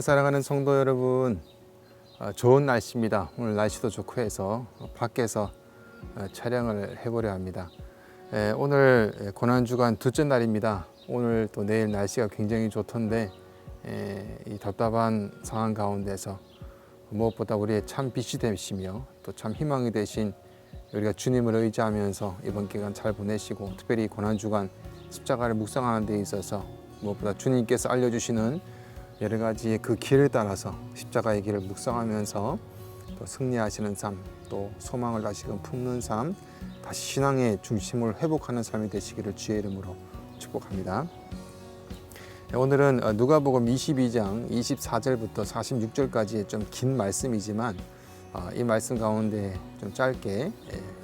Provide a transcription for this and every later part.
사랑하는 성도 여러분, 좋은 날씨입니다. 오늘 날씨도 좋고 해서 밖에서 촬영을 해보려 합니다. 오늘 고난주간 둘째 날입니다. 오늘 또 내일 날씨가 굉장히 좋던데 이 답답한 상황 가운데서 무엇보다 우리의 참 빛이 되시며 또 참 희망이 되신 우리가 주님을 의지하면서 이번 기간 잘 보내시고, 특별히 고난주간 십자가를 묵상하는 데 있어서 무엇보다 주님께서 알려주시는 여러 가지의 그 길을 따라서 십자가의 길을 묵상하면서 또 승리하시는 삶, 또 소망을 다시금 품는 삶, 다시 신앙의 중심을 회복하는 삶이 되시기를 주의 이름으로 축복합니다. 오늘은 누가복음 22장 24절부터 46절까지의 좀 긴 말씀이지만 이 말씀 가운데 좀 짧게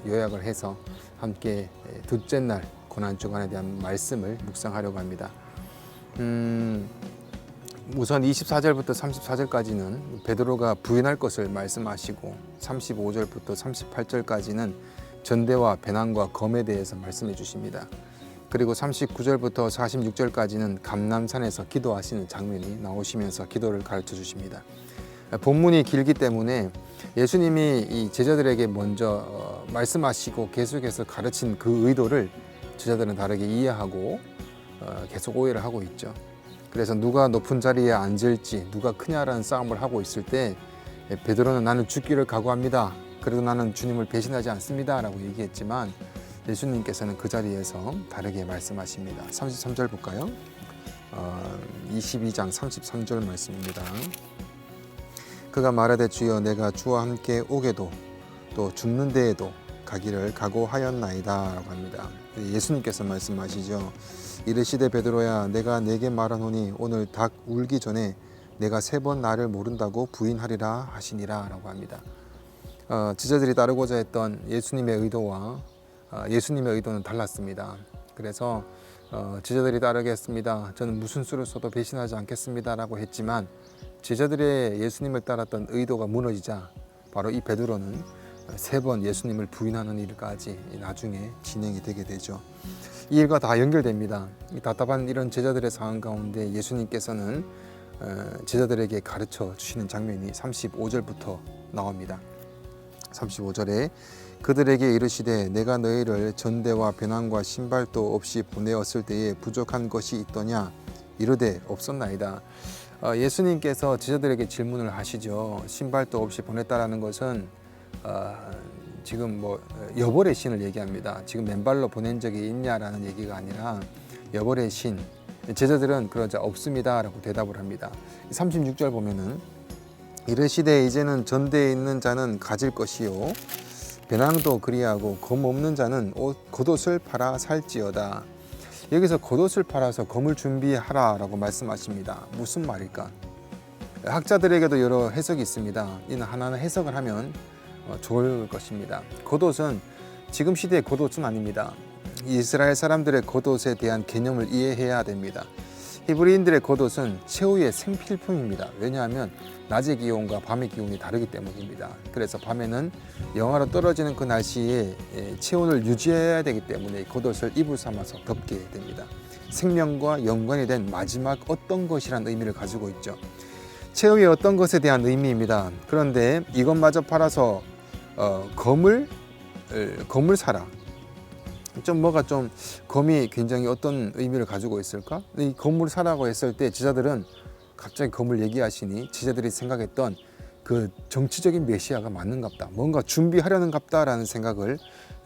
요약을 해서 함께 둘째 날 고난주간에 대한 말씀을 묵상하려고 합니다. 우선 24절부터 34절까지는 베드로가 부인할 것을 말씀하시고, 35절부터 38절까지는 전대와 배난과 검에 대해서 말씀해 주십니다. 그리고 39절부터 46절까지는 감람산에서 기도하시는 장면이 나오시면서 기도를 가르쳐 주십니다. 본문이 길기 때문에 예수님이 이 제자들에게 먼저 말씀하시고 계속해서 가르친 그 의도를 제자들은 다르게 이해하고 계속 오해를 하고 있죠. 그래서 누가 높은 자리에 앉을지, 누가 크냐라는 싸움을 하고 있을 때 베드로는 나는 죽기를 각오합니다, 그래도 나는 주님을 배신하지 않습니다 라고 얘기했지만, 예수님께서는 그 자리에서 다르게 말씀하십니다. 33절 볼까요? 22장 33절 말씀입니다. 그가 말하되 주여 내가 주와 함께 오게도 또 죽는 데에도 가기를 각오하였나이다 라고 합니다. 예수님께서 말씀하시죠. 이르시되 베드로야 내가 네게 말하노니 오늘 닭 울기 전에 내가 3번 나를 모른다고 부인하리라 하시니라 라고 합니다. 제자들이 따르고자 했던 예수님의 의도와 예수님의 의도는 달랐습니다. 그래서 제자들이 따르겠습니다, 저는 무슨 수를 써도 배신하지 않겠습니다 라고 했지만, 제자들의 예수님을 따랐던 의도가 무너지자 바로 이 베드로는 3번 예수님을 부인하는 일까지 나중에 진행이 되게 되죠. 이 일과 다 연결됩니다. 이 답답한 이런 제자들의 상황 가운데 예수님께서는 제자들에게 가르쳐 주시는 장면이 35절부터 나옵니다. 35절에 그들에게 이르시되 내가 너희를 전대와 배난과 신발도 없이 보내었을 때에 부족한 것이 있더냐 이르되 없었나이다. 예수님께서 제자들에게 질문을 하시죠. 신발도 없이 보냈다라는 것은 지금 여벌의 신을 얘기합니다. 지금 맨발로 보낸 적이 있냐라는 얘기가 아니라 여벌의 신. 제자들은 그러자 없습니다 라고 대답을 합니다. 36절 보면은 이르시되 이제는 전대에 있는 자는 가질 것이요 배낭도 그리하고 검 없는 자는 겉옷을 팔아 살지어다. 여기서 겉옷을 팔아서 검을 준비하라 라고 말씀하십니다. 무슨 말일까? 학자들에게도 여러 해석이 있습니다. 이는 하나는 해석을 하면 좋을 것입니다. 겉옷은 지금 시대의 겉옷은 아닙니다. 이스라엘 사람들의 겉옷에 대한 개념을 이해해야 됩니다. 히브리인들의 겉옷은 최후의 생필품입니다. 왜냐하면 낮의 기온과 밤의 기온이 다르기 때문입니다. 그래서 밤에는 영하로 떨어지는 그 날씨에 체온을 유지해야 되기 때문에 겉옷을 이불 삼아서 덮게 됩니다. 생명과 연관이 된 마지막 어떤 것이라는 의미를 가지고 있죠. 최후의 어떤 것에 대한 의미입니다. 그런데 이것마저 팔아서 검을 사라. 뭐가 검이 굉장히 어떤 의미를 가지고 있을까? 이 검을 사라고 했을 때 제자들은 갑자기 검을 얘기하시니 제자들이 생각했던 그 정치적인 메시아가 맞는갑다, 뭔가 준비하려는 갑다라는 생각을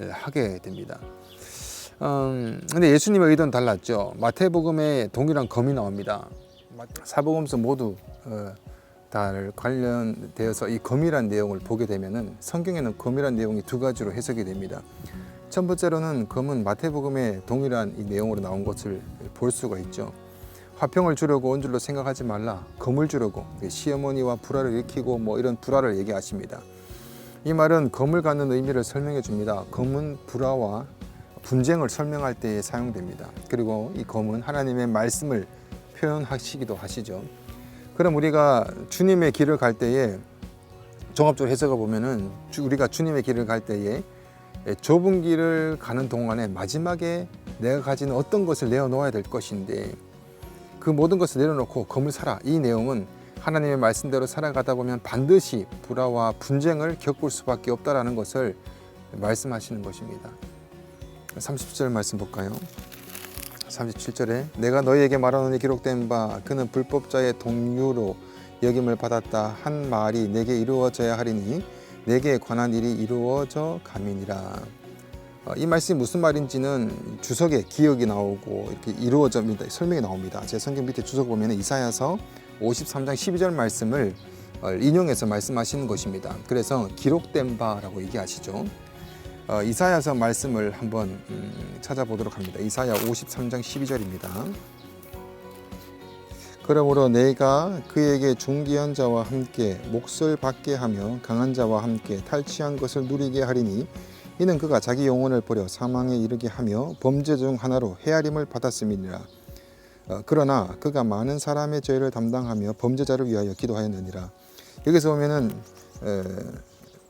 하게 됩니다. 근데 예수님의 의도는 달랐죠. 마태복음에 동일한 검이 나옵니다. 사복음서 모두 다 관련되어서 이 검이란 내용을 보게 되면은 성경에는 검이란 내용이 2가지로 해석이 됩니다. 첫 번째로는 검은 마태복음에 동일한 이 내용으로 나온 것을 볼 수가 있죠. 화평을 주려고 온 줄로 생각하지 말라, 검을 주려고 시어머니와 불화를 일으키고 이런 불화를 얘기하십니다. 이 말은 검을 갖는 의미를 설명해 줍니다. 검은 불화와 분쟁을 설명할 때에 사용됩니다. 그리고 이 검은 하나님의 말씀을 표현하시기도 하시죠. 그럼 우리가 주님의 길을 갈 때에 종합적으로 해석을 보면은 우리가 주님의 길을 갈 때에 좁은 길을 가는 동안에 마지막에 내가 가진 어떤 것을 내어놓아야 될 것인데 그 모든 것을 내려놓고 검을 사라. 이 내용은 하나님의 말씀대로 살아가다 보면 반드시 불화와 분쟁을 겪을 수밖에 없다라는 것을 말씀하시는 것입니다. 37절 말씀 볼까요? 37절에 내가 너희에게 말하노니 기록된 바 그는 불법자의 동류로 여김을 받았다 한 말이 내게 이루어져야 하리니 내게 관한 일이 이루어져 감이니라. 이 말씀이 무슨 말인지는 주석에 기억이 나오고 이렇게 이루어져 설명이 나옵니다. 제 성경 밑에 주석 보면 이사야서 53장 12절 말씀을 인용해서 말씀하시는 것입니다. 그래서 기록된 바라고 얘기하시죠. 이사야서 말씀을 한번 찾아보도록 합니다. 이사야 53장 12절입니다. 그러므로 내가 그에게 존귀한 자와 함께 몫을 받게 하며 강한 자와 함께 탈취한 것을 누리게 하리니 이는 그가 자기 영혼을 버려 사망에 이르게 하며 범죄 중 하나로 헤아림을 받았음이니라. 그러나 그가 많은 사람의 죄를 담당하며 범죄자를 위하여 기도하였느니라. 여기서 보면은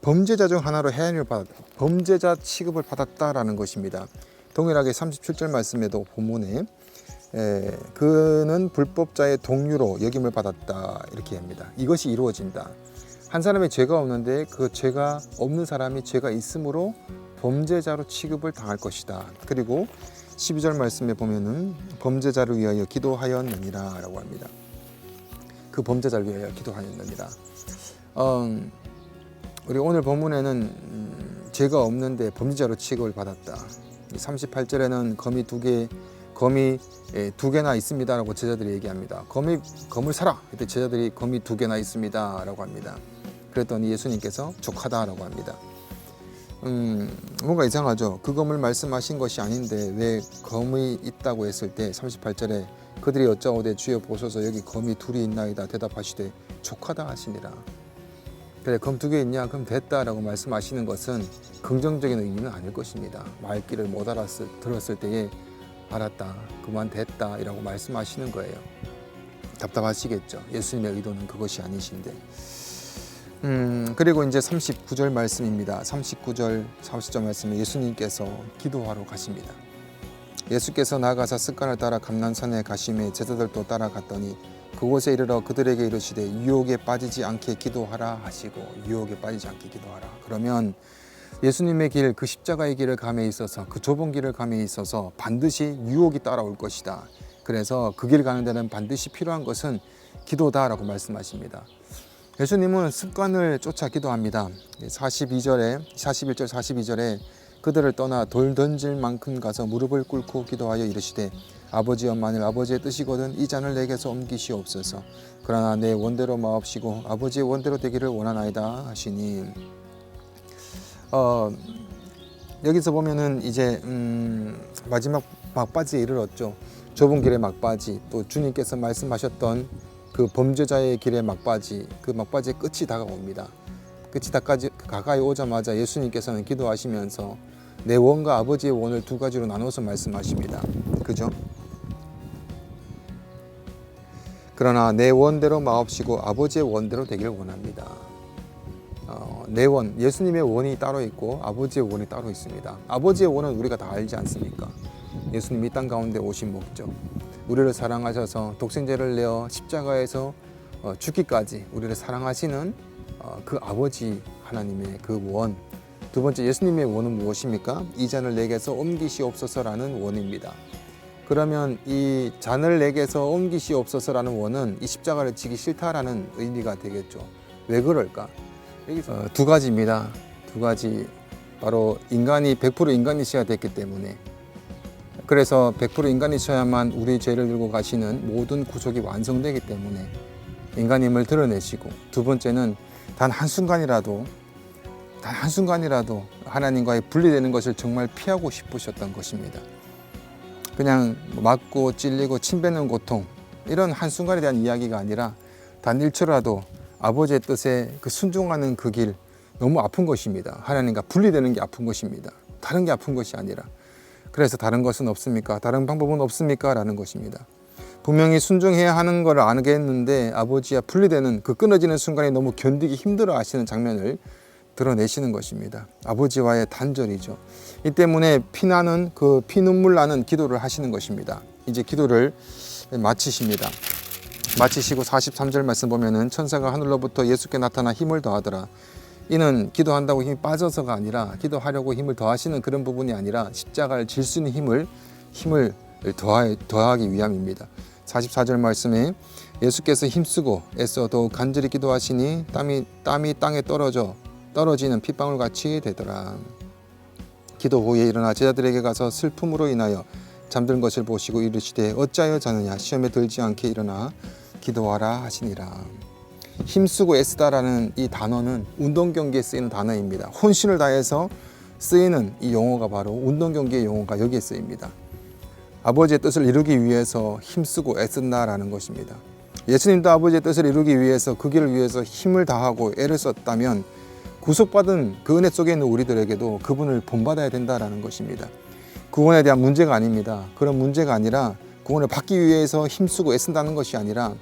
범죄자 중 하나로 헤아림을 받았다. 범죄자 취급을 받았다라는 것입니다. 동일하게 37절 말씀에도 본문에 그는 불법자의 동류로 여김을 받았다 이렇게 합니다. 이것이 이루어진다. 한 사람의 죄가 없는데 그 죄가 없는 사람이 죄가 있으므로 범죄자로 취급을 당할 것이다. 그리고 12절 말씀에 보면은 범죄자를 위하여 기도하였느니라 라고 합니다. 그 범죄자를 위하여 기도하였느니라. 우리 오늘 본문에는 죄가 없는데 범죄자로 취급을 받았다. 38절에는 검이 두 개나 있습니다라고 제자들이 얘기합니다. 검을 사라. 그때 제자들이 검이 2개나 있습니다라고 합니다. 그랬더니 예수님께서 족하다라고 합니다. 뭔가 이상하죠. 그 검을 말씀하신 것이 아닌데 왜 검이 있다고 했을 때 38절에 그들이 여짜오되 주여 보소서 여기 검이 2이 있나이다 대답하시되 족하다 하시니라. 그래 검 2개 있냐 그럼 됐다라고 말씀하시는 것은 긍정적인 의미는 아닐 것입니다. 말귀를 못 들었을 때에 알았다 그만 됐다 이라고 말씀하시는 거예요. 답답하시겠죠. 예수님의 의도는 그것이 아니신데. 그리고 이제 39절 말씀입니다. 39절 40절 말씀에 예수님께서 기도하러 가십니다. 예수께서 나가사 습관을 따라 감난산에 가심에 제자들도 따라갔더니 그곳에 이르러 그들에게 이르시되 유혹에 빠지지 않게 기도하라 하시고 유혹에 빠지지 않게 기도하라. 그러면 예수님의 길, 그 십자가의 길을 감에 있어서 그 좁은 길을 감에 있어서 반드시 유혹이 따라올 것이다. 그래서 그 길 가는 데는 반드시 필요한 것은 기도다라고 말씀하십니다. 예수님은 습관을 쫓아 기도합니다. 41절 42절에 그들을 떠나 돌 던질 만큼 가서 무릎을 꿇고 기도하여 이르시되 아버지여 만일 아버지의 뜻이거든 이 잔을 내게서 옮기시옵소서. 그러나 내 원대로 마옵시고 아버지의 원대로 되기를 원하나이다 하시니 여기서 보면은 이제 마지막 막바지에 이르렀죠. 좁은 길의 막바지, 또 주님께서 말씀하셨던 그 범죄자의 길의 막바지, 그 막바지의 끝이 다가옵니다. 끝이 가까이 오자마자 예수님께서는 기도하시면서 내 원과 아버지의 원을 2가지로 나눠서 말씀하십니다. 그죠? 그러나 내 원대로 마옵시고 아버지의 원대로 되기를 원합니다. 내 원, 예수님의 원이 따로 있고 아버지의 원이 따로 있습니다. 아버지의 원은 우리가 다 알지 않습니까? 예수님이 땅 가운데 오신 목적, 우리를 사랑하셔서 독생자를 내어 십자가에서 죽기까지 우리를 사랑하시는 그 아버지 하나님의 그 원. 2번째 예수님의 원은 무엇입니까? 이 잔을 내게서 옮기시옵소서라는 원입니다. 그러면 이 잔을 내게서 옮기시옵소서라는 원은 이 십자가를 지기 싫다라는 의미가 되겠죠. 왜 그럴까? 여기서 2가지입니다. 2가지. 바로 인간이 100% 인간이셔야 됐기 때문에, 그래서 100% 인간이셔야만 우리 죄를 들고 가시는 모든 구속이 완성되기 때문에 인간임을 드러내시고, 2번째는 단 한순간이라도 하나님과의 분리되는 것을 정말 피하고 싶으셨던 것입니다. 그냥 맞고 찔리고 침 뱉는 고통, 이런 한순간에 대한 이야기가 아니라 단 1초라도 아버지의 뜻에 그 순종하는 그 길, 너무 아픈 것입니다. 하나님과 분리되는 게 아픈 것입니다. 다른 게 아픈 것이 아니라. 그래서 다른 것은 없습니까? 다른 방법은 없습니까? 라는 것입니다. 분명히 순종해야 하는 걸 알겠는데 아버지와 분리되는 그 끊어지는 순간이 너무 견디기 힘들어 하시는 장면을 드러내시는 것입니다. 아버지와의 단절이죠. 이 때문에 피나는 그 피눈물 나는 기도를 하시는 것입니다. 이제 기도를 마치십니다. 마치시고 43절 말씀 보면은 천사가 하늘로부터 예수께 나타나 힘을 더하더라. 이는 기도한다고 힘이 빠져서가 아니라 기도하려고 힘을 더하시는 그런 부분이 아니라 십자가를 질 수 있는 힘을 더하기 위함입니다. 44절 말씀에 예수께서 힘쓰고 애써 더욱 간절히 기도하시니 땀이 땅에 떨어지는 핏방울 같이 되더라. 기도 후에 일어나 제자들에게 가서 슬픔으로 인하여 잠든 것을 보시고 이르시되 어찌하여 자느냐 시험에 들지 않게 일어나 기도하라 하시니라. 힘쓰고 애쓰다라는 이 단어는 운동 경기에 쓰이는 단어입니다. 혼신을 다해서 쓰이는 이 용어가 바로 운동 경기의 용어가 여기에 쓰입니다. 아버지의 뜻을 이루기 위해서 힘쓰고 애쓴다라는 것입니다. 예수님도 아버지의 뜻을 이루기 위해서 그 길을 위해서 힘을 다하고 애를 썼다면 구속받은 그 은혜 속에 있는 우리들에게도 그분을 본받아야 된다라는 것입니다. 구원에 대한 문제가 아닙니다. 그런 문제가 아니라 구원을 받기 위해서 힘쓰고 애쓴다는 것이 아니라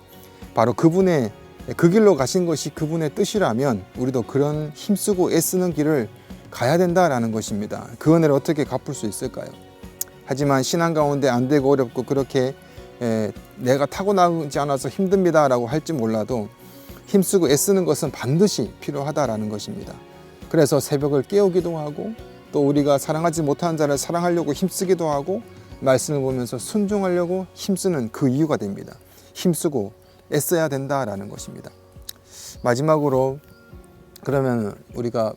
바로 그분의 그 길로 가신 것이 그분의 뜻이라면 우리도 그런 힘쓰고 애쓰는 길을 가야 된다라는 것입니다. 그 은혜를 어떻게 갚을 수 있을까요? 하지만 신앙 가운데 안 되고 어렵고 그렇게 내가 타고나지 않아서 힘듭니다라고 할지 몰라도 힘쓰고 애쓰는 것은 반드시 필요하다라는 것입니다. 그래서 새벽을 깨우기도 하고 또 우리가 사랑하지 못하는 자를 사랑하려고 힘쓰기도 하고 말씀을 보면서 순종하려고 힘쓰는 그 이유가 됩니다. 힘쓰고 애써야 된다라는 것입니다. 마지막으로 그러면 우리가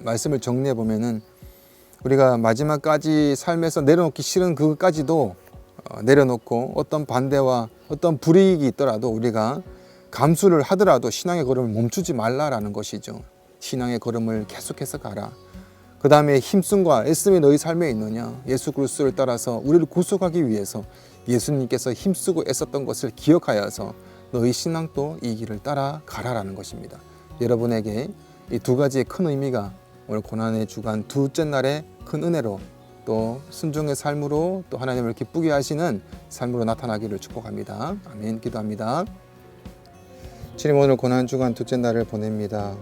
말씀을 정리해 보면은 우리가 마지막까지 삶에서 내려놓기 싫은 그것까지도 내려놓고 어떤 반대와 어떤 불이익이 있더라도 우리가 감수를 하더라도 신앙의 걸음을 멈추지 말라라는 것이죠. 신앙의 걸음을 계속해서 가라. 그 다음에 힘씀과 애씀이 너희 삶에 있느냐. 예수 그리스도를 따라서 우리를 구속하기 위해서 예수님께서 힘쓰고 애썼던 것을 기억하여서 너희 신앙도 이 길을 따라가라라는 것입니다. 여러분에게 이 두 가지의 큰 의미가 오늘 고난의 주간 둘째 날의 큰 은혜로 또 순종의 삶으로 또 하나님을 기쁘게 하시는 삶으로 나타나기를 축복합니다. 아멘. 기도합니다. 주님, 오늘 고난 주간 둘째 날을 보냅니다.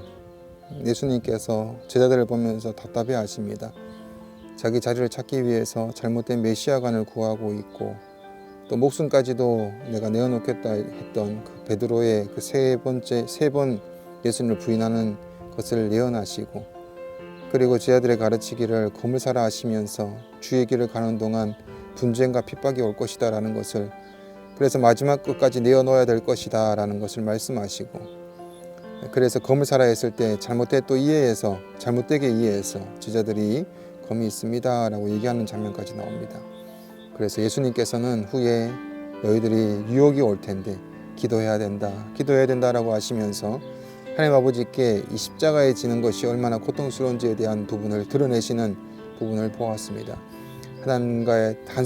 예수님께서 제자들을 보면서 답답해 하십니다. 자기 자리를 찾기 위해서 잘못된 메시아관을 구하고 있고 또 목숨까지도 내가 내어놓겠다 했던 그 베드로의 그 세 번 예수님을 부인하는 것을 예언하시고 그리고 제자들의 가르치기를 검을 사라 하시면서 주의 길을 가는 동안 분쟁과 핍박이 올 것이다 라는 것을 그래서 마지막 끝까지 내어놓아야 될 것이다 라는 것을 말씀하시고 그래서 검을 사라 했을 때 잘못되게 이해해서 제자들이 검이 있습니다 라고 얘기하는 장면까지 나옵니다. 그래서 예수님께서는 후에 너희들이 유혹이 올 텐데 기도해야 된다라고 하시면서 하나님 아버지께 이 십자가에 지는 것이 얼마나 고통스러운지에 대한 부분을 드러내시는 부분을 보았습니다. 하나님과의 단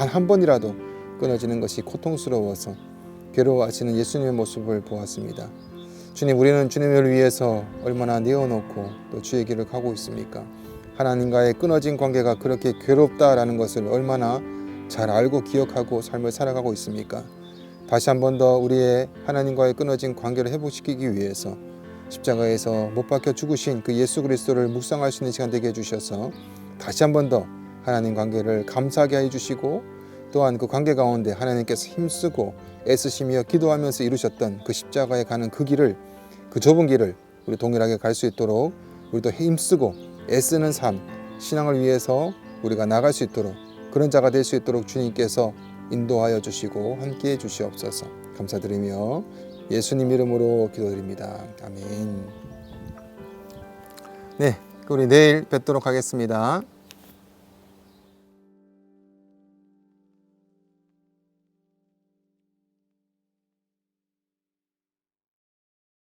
한 번이라도 끊어지는 것이 고통스러워서 괴로워하시는 예수님의 모습을 보았습니다. 주님, 우리는 주님을 위해서 얼마나 내어놓고 또 주의 길을 가고 있습니까? 하나님과의 끊어진 관계가 그렇게 괴롭다라는 것을 얼마나 잘 알고 기억하고 삶을 살아가고 있습니까? 다시 한 번 더 우리의 하나님과의 끊어진 관계를 회복시키기 위해서 십자가에서 못 박혀 죽으신 그 예수 그리스도를 묵상할 수 있는 시간 되게 해주셔서 다시 한 번 더 하나님 관계를 감사하게 해주시고 또한 그 관계 가운데 하나님께서 힘쓰고 애쓰시며 기도하면서 이루셨던 그 십자가에 가는 그 길을, 그 좁은 길을 우리 동일하게 갈 수 있도록 우리도 힘쓰고 애쓰는 삶, 신앙을 위해서 우리가 나갈 수 있도록 그런 자가 될 수 있도록 주님께서 인도하여 주시고 함께해 주시옵소서. 감사드리며 예수님 이름으로 기도드립니다. 아멘. 네, 우리 내일 뵙도록 하겠습니다.